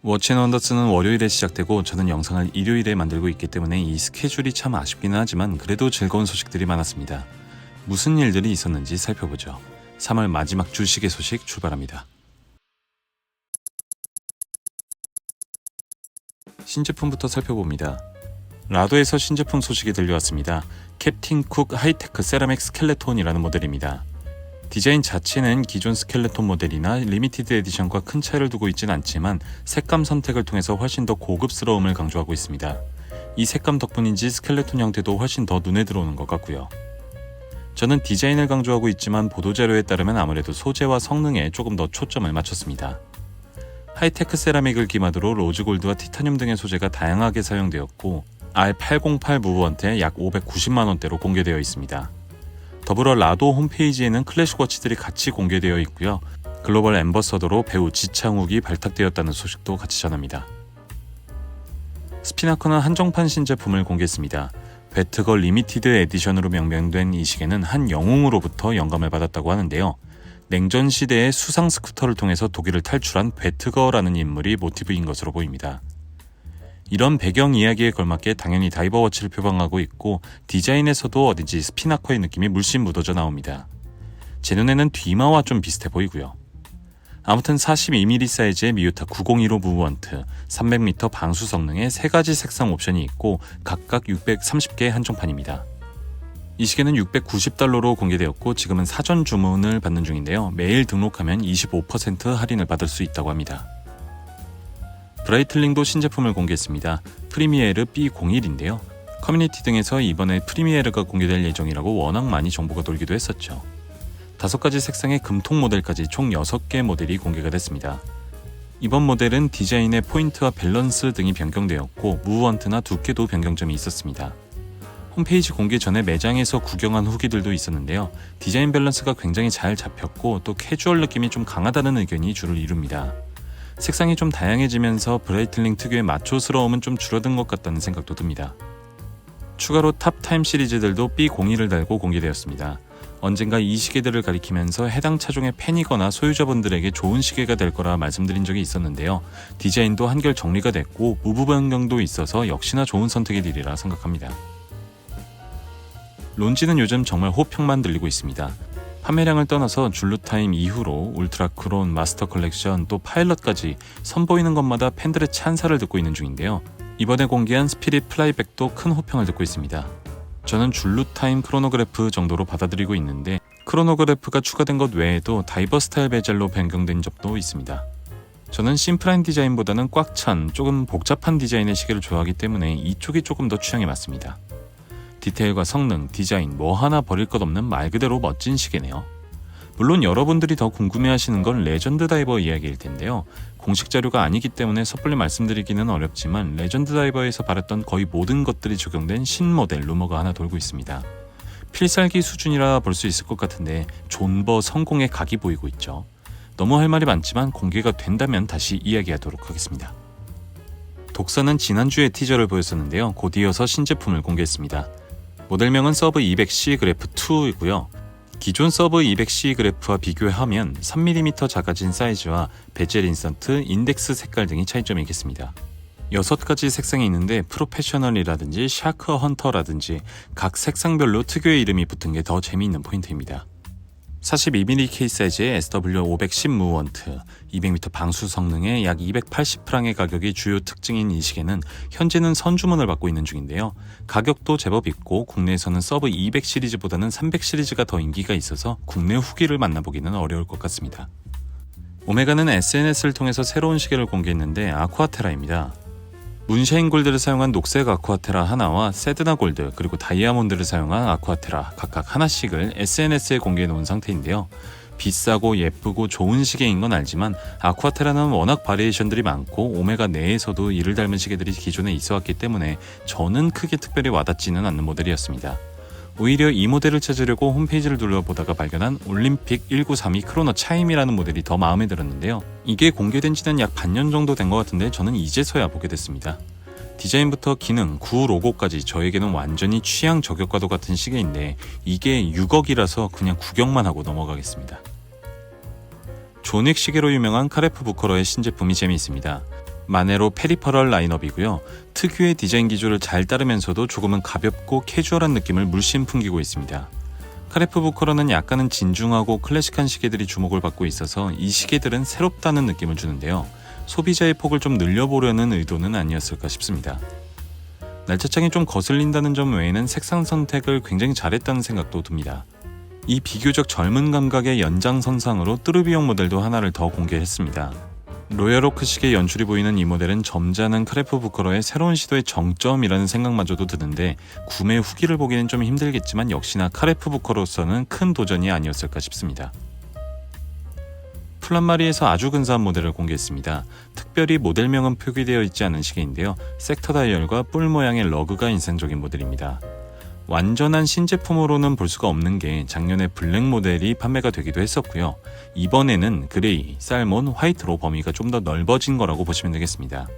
워치앤원더스는 월요일에 시작되고 저는 영상을 일요일에 만들고 있기 때문에 이 스케줄이 참 아쉽기는 하지만 그래도 즐거운 소식들이 많았습니다. 무슨 일들이 있었는지 살펴보죠. 3월 마지막 주 시계 소식 출발합니다. 신제품부터 살펴봅니다. 라도에서 신제품 소식이 들려왔습니다. 캡틴 쿡 하이테크 세라믹 스켈레톤이라는 모델입니다. 디자인 자체는 기존 스켈레톤 모델이나 리미티드 에디션과 큰 차이를 두고 있진 않지만 색감 선택을 통해서 훨씬 더 고급스러움을 강조하고 있습니다. 이 색감 덕분인지 스켈레톤 형태도 훨씬 더 눈에 들어오는 것 같고요. 저는 디자인을 강조하고 있지만 보도자료에 따르면 아무래도 소재와 성능에 조금 더 초점을 맞췄습니다. 하이테크 세라믹을 기반으로 로즈골드와 티타늄 등의 소재가 다양하게 사용되었고 R808 무브원트에 약 590만원대로 공개되어 있습니다. 더불어 라도 홈페이지에는 클래식 워치들이 같이 공개되어 있고요. 글로벌 앰버서더로 배우 지창욱이 발탁되었다는 소식도 같이 전합니다. 스피나커는 한정판 신제품을 공개했습니다. 배트걸 리미티드 에디션으로 명명된 이 시계는 한 영웅으로부터 영감을 받았다고 하는데요. 냉전 시대의 수상 스쿠터를 통해서 독일을 탈출한 배트거라는 인물이 모티브인 것으로 보입니다. 이런 배경 이야기에 걸맞게 당연히 다이버 워치를 표방하고 있고 디자인에서도 어딘지 스피나커의 느낌이 물씬 묻어져 나옵니다. 제 눈에는 뒤마와 좀 비슷해 보이고요. 아무튼 42mm 사이즈의 미유타 901호 무브원트, 300m 방수 성능의 3가지 색상 옵션이 있고 각각 630개의 한정판입니다. 이 시계는 690달러로 공개되었고 지금은 사전 주문을 받는 중인데요. 매일 등록하면 25% 할인을 받을 수 있다고 합니다. 브라이틀링도 신제품을 공개했습니다. 프리미에르 B01인데요. 커뮤니티 등에서 이번에 프리미에르가 공개될 예정이라고 워낙 많이 정보가 돌기도 했었죠. 5가지 색상의 금통 모델까지 총 6개 모델이 공개가 됐습니다. 이번 모델은 디자인의 포인트와 밸런스 등이 변경되었고 무브원트나 두께도 변경점이 있었습니다. 홈페이지 공개 전에 매장에서 구경한 후기들도 있었는데요. 디자인 밸런스가 굉장히 잘 잡혔고 또 캐주얼 느낌이 좀 강하다는 의견이 주를 이룹니다. 색상이 좀 다양해지면서 브라이틀링 특유의 마초스러움은 좀 줄어든 것 같다는 생각도 듭니다. 추가로 탑타임 시리즈들도 B01을 달고 공개되었습니다. 언젠가 이 시계들을 가리키면서 해당 차종의 팬이거나 소유자분들에게 좋은 시계가 될 거라 말씀드린 적이 있었는데요. 디자인도 한결 정리가 됐고 무브 변경도 있어서 역시나 좋은 선택이 되리라 생각합니다. 론지는 요즘 정말 호평만 들리고 있습니다. 판매량을 떠나서 줄루타임 이후로 울트라 크론, 마스터 컬렉션, 또 파일럿까지 선보이는 것마다 팬들의 찬사를 듣고 있는 중인데요. 이번에 공개한 스피릿 플라이백도 큰 호평을 듣고 있습니다. 저는 줄루타임 크로노그래프 정도로 받아들이고 있는데 크로노그래프가 추가된 것 외에도 다이버 스타일 베젤로 변경된 점도 있습니다. 저는 심플한 디자인보다는 꽉 찬 조금 복잡한 디자인의 시계를 좋아하기 때문에 이쪽이 조금 더 취향에 맞습니다. 디테일과 성능, 디자인 뭐 하나 버릴 것 없는 말 그대로 멋진 시계네요. 물론 여러분들이 더 궁금해하시는 건 레전드 다이버 이야기일 텐데요. 공식 자료가 아니기 때문에 섣불리 말씀드리기는 어렵지만 레전드 다이버에서 발했던 거의 모든 것들이 적용된 신모델 루머가 하나 돌고 있습니다. 필살기 수준이라 볼 수 있을 것 같은데 존버 성공의 각이 보이고 있죠. 너무 할 말이 많지만 공개가 된다면 다시 이야기하도록 하겠습니다. 독사는 지난주에 티저를 보였었는데요. 곧 이어서 신제품을 공개했습니다. 모델명은 서브 200C 그래프 2이고요. 기존 서브 200C 그래프와 비교하면 3mm 작아진 사이즈와 베젤 인서트, 인덱스 색깔 등이 차이점이겠습니다. 6가지 색상이 있는데 프로페셔널이라든지 샤크 헌터라든지 각 색상별로 특유의 이름이 붙은 게 더 재미있는 포인트입니다. 42mm K 사이즈의 SW510 무브원트, 200m 방수 성능의 약 280프랑의 가격이 주요 특징인 이 시계는 현재는 선주문을 받고 있는 중인데요. 가격도 제법 있고 국내에서는 서브 200 시리즈보다는 300 시리즈가 더 인기가 있어서 국내 후기를 만나보기는 어려울 것 같습니다. 오메가는 SNS를 통해서 새로운 시계를 공개했는데 아쿠아테라입니다. 문샤인 골드를 사용한 녹색 아쿠아테라 하나와 세드나 골드 그리고 다이아몬드를 사용한 아쿠아테라 각각 하나씩을 SNS에 공개해 놓은 상태인데요. 비싸고 예쁘고 좋은 시계인 건 알지만 아쿠아테라는 워낙 바리에이션들이 많고 오메가 내에서도 이를 닮은 시계들이 기존에 있어 왔기 때문에 저는 크게 특별히 와닿지는 않는 모델이었습니다. 오히려 이 모델을 찾으려고 홈페이지를 둘러보다가 발견한 올림픽 1932 크로노 차임이라는 모델이 더 마음에 들었는데요. 이게 공개된 지는 약 반년 정도 된 것 같은데 저는 이제서야 보게 됐습니다. 디자인부터 기능, 구 로고까지 저에게는 완전히 취향 저격과도 같은 시계인데 이게 6억이라서 그냥 구경만 하고 넘어가겠습니다. 존윅 시계로 유명한 카레프 부커러의 신제품이 재미있습니다. 마네로 페리퍼럴 라인업이고요. 특유의 디자인 기조를 잘 따르면서도 조금은 가볍고 캐주얼한 느낌을 물씬 풍기고 있습니다. 카레프 부커러는 약간은 진중하고 클래식한 시계들이 주목을 받고 있어서 이 시계들은 새롭다는 느낌을 주는데요. 소비자의 폭을 좀 늘려보려는 의도는 아니었을까 싶습니다. 날짜장이 좀 거슬린다는 점 외에는 색상 선택을 굉장히 잘했다는 생각도 듭니다. 이 비교적 젊은 감각의 연장선상으로 뚜르비용 모델도 하나를 더 공개했습니다. 로얄오크식의 연출이 보이는 이 모델은 점잖은 카레프 부커러의 새로운 시도의 정점이라는 생각마저도 드는데 구매 후기를 보기는 좀 힘들겠지만 역시나 카레프 부커로서는 큰 도전이 아니었을까 싶습니다. 플란마리에서 아주 근사한 모델을 공개했습니다. 특별히 모델명은 표기되어 있지 않은 시계인데요. 섹터 다이얼과 뿔 모양의 러그가 인상적인 모델입니다. 완전한 신제품으로는 볼 수가 없는 게 작년에 블랙 모델이 판매가 되기도 했었고요. 이번에는 그레이, 살몬, 화이트로 범위가 좀 더 넓어진 거라고 보시면 되겠습니다.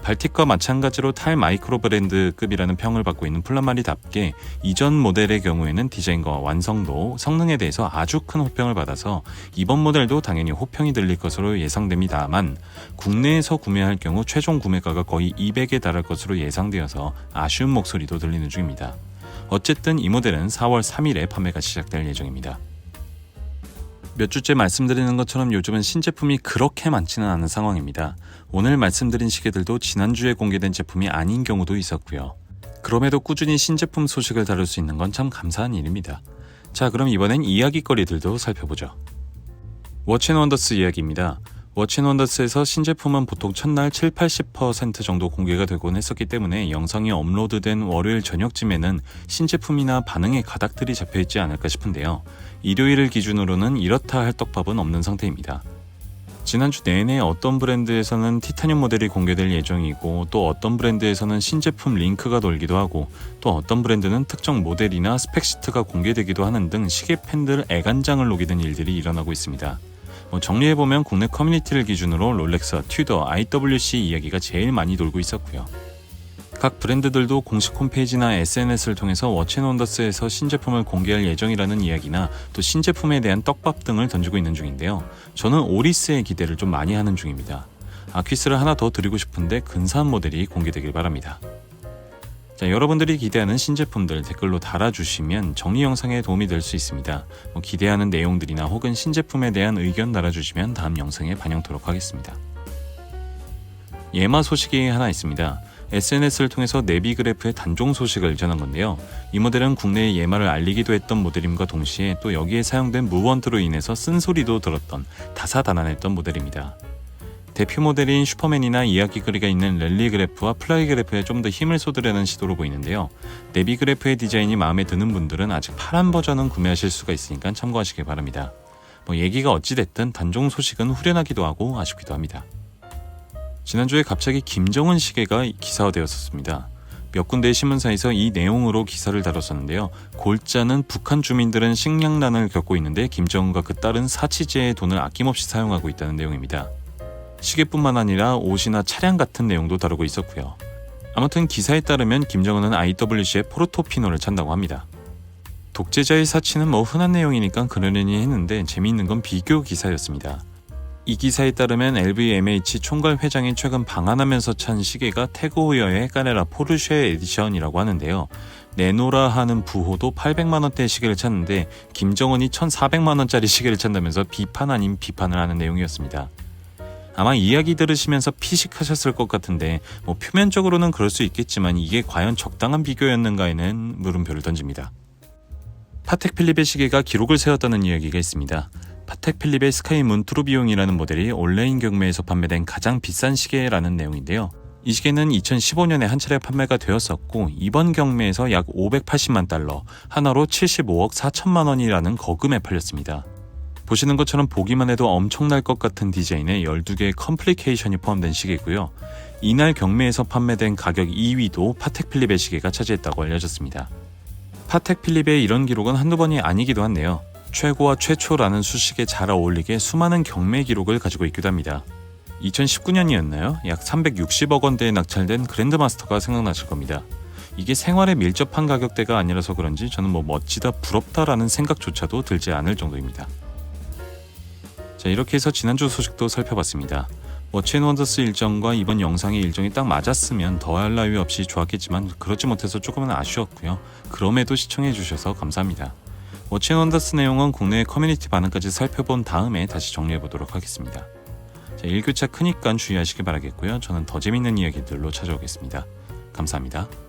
발틱과 마찬가지로 탈 마이크로 브랜드급이라는 평을 받고 있는 플란마리답게 이전 모델의 경우에는 디자인과 완성도, 성능에 대해서 아주 큰 호평을 받아서 이번 모델도 당연히 호평이 들릴 것으로 예상됩니다만 국내에서 구매할 경우 최종 구매가가 거의 200에 달할 것으로 예상되어서 아쉬운 목소리도 들리는 중입니다. 어쨌든 이 모델은 4월 3일에 판매가 시작될 예정입니다. 몇 주째 말씀드리는 것처럼 요즘은 신제품이 그렇게 많지는 않은 상황입니다. 오늘 말씀드린 시계들도 지난주에 공개된 제품이 아닌 경우도 있었고요. 그럼에도 꾸준히 신제품 소식을 다룰 수 있는 건 참 감사한 일입니다. 자, 그럼 이번엔 이야기거리들도 살펴보죠. 워치앤원더스 이야기입니다. 워치앤원더스에서 신제품은 보통 첫날 7-80% 정도 공개가 되곤 했었기 때문에 영상이 업로드된 월요일 저녁쯤에는 신제품이나 반응의 가닥들이 잡혀있지 않을까 싶은데요. 일요일을 기준으로는 이렇다 할 떡밥은 없는 상태입니다. 지난주 내내 어떤 브랜드에서는 티타늄 모델이 공개될 예정이고 또 어떤 브랜드에서는 신제품 링크가 돌기도 하고 또 어떤 브랜드는 특정 모델이나 스펙시트가 공개되기도 하는 등 시계 팬들 애간장을 녹이는 일들이 일어나고 있습니다. 정리해보면 국내 커뮤니티를 기준으로 롤렉스, 튜더, IWC 이야기가 제일 많이 돌고 있었고요. 각 브랜드들도 공식 홈페이지나 SNS를 통해서 워치앤원더스에서 신제품을 공개할 예정이라는 이야기나 또 신제품에 대한 떡밥 등을 던지고 있는 중인데요. 저는 오리스의 기대를 좀 많이 하는 중입니다. 아퀴스를 하나 더 드리고 싶은데 근사한 모델이 공개되길 바랍니다. 자, 여러분들이 기대하는 신제품들 댓글로 달아주시면 정리 영상에 도움이 될 수 있습니다. 기대하는 내용들이나 혹은 신제품에 대한 의견 달아주시면 다음 영상에 반영토록 하겠습니다. 예마 소식이 하나 있습니다. SNS를 통해서 네비그래프의 단종 소식을 전한 건데요. 이 모델은 국내에 예마를 알리기도 했던 모델임과 동시에 또 여기에 사용된 무번트로 인해서 쓴소리도 들었던 다사다난했던 모델입니다. 대표 모델인 슈퍼맨이나 이야기거리가 있는 랠리그래프와 플라이그래프에 좀 더 힘을 쏟으려는 시도로 보이는데요. 네비그래프의 디자인이 마음에 드는 분들은 아직 파란 버전은 구매하실 수가 있으니까 참고하시길 바랍니다. 얘기가 어찌됐든 단종 소식은 후련하기도 하고 아쉽기도 합니다. 지난주에 갑자기 김정은 시계가 기사화되었습니다. 몇 군데의 신문사에서 이 내용으로 기사를 다뤘었는데요. 골자는 북한 주민들은 식량난을 겪고 있는데 김정은과 그 딸은 사치제의 돈을 아낌없이 사용하고 있다는 내용입니다. 시계뿐만 아니라 옷이나 차량 같은 내용도 다루고 있었고요. 아무튼 기사에 따르면 김정은은 IWC의 포르토피노를 찬다고 합니다. 독재자의 사치는 흔한 내용이니까 그러려니 했는데 재미있는 건 비교 기사였습니다. 이 기사에 따르면 LVMH 총괄 회장이 최근 방한하면서 찬 시계가 태그호여의 까레라 포르쉐 에디션이라고 하는데요. 내노라 하는 부호도 800만원대의 시계를 찼는데 김정은이 1400만원짜리 시계를 찬다면서 비판 아닌 비판을 하는 내용이었습니다. 아마 이야기 들으시면서 피식하셨을 것 같은데 표면적으로는 그럴 수 있겠지만 이게 과연 적당한 비교였는가에는 물음표를 던집니다. 파텍 필립의 시계가 기록을 세웠다는 이야기가 있습니다. 파텍 필립의 스카이문 트루비용이라는 모델이 온라인 경매에서 판매된 가장 비싼 시계라는 내용인데요. 이 시계는 2015년에 한 차례 판매가 되었었고 이번 경매에서 약 580만 달러, 하나로 75억 4천만 원이라는 거금에 팔렸습니다. 보시는 것처럼 보기만 해도 엄청날 것 같은 디자인에 12개의 컴플리케이션이 포함된 시계고요. 이날 경매에서 판매된 가격 2위도 파텍 필립의 시계가 차지했다고 알려졌습니다. 파텍 필립의 이런 기록은 한두 번이 아니기도 한데요. 최고와 최초라는 수식에 잘 어울리게 수많은 경매 기록을 가지고 있기도 합니다. 2019년이었나요? 약 360억 원대에 낙찰된 그랜드마스터가 생각나실 겁니다. 이게 생활에 밀접한 가격대가 아니라서 그런지 저는 멋지다 부럽다라는 생각조차도 들지 않을 정도입니다. 자, 이렇게 해서 지난주 소식도 살펴봤습니다. 워치앤원더스 일정과 이번 영상의 일정이 딱 맞았으면 더할 나위 없이 좋았겠지만 그렇지 못해서 조금은 아쉬웠고요. 그럼에도 시청해주셔서 감사합니다. 워치앤원더스 내용은 국내 커뮤니티 반응까지 살펴본 다음에 다시 정리해보도록 하겠습니다. 자, 일교차 크니까 주의하시길 바라겠고요. 저는 더 재밌는 이야기들로 찾아오겠습니다. 감사합니다.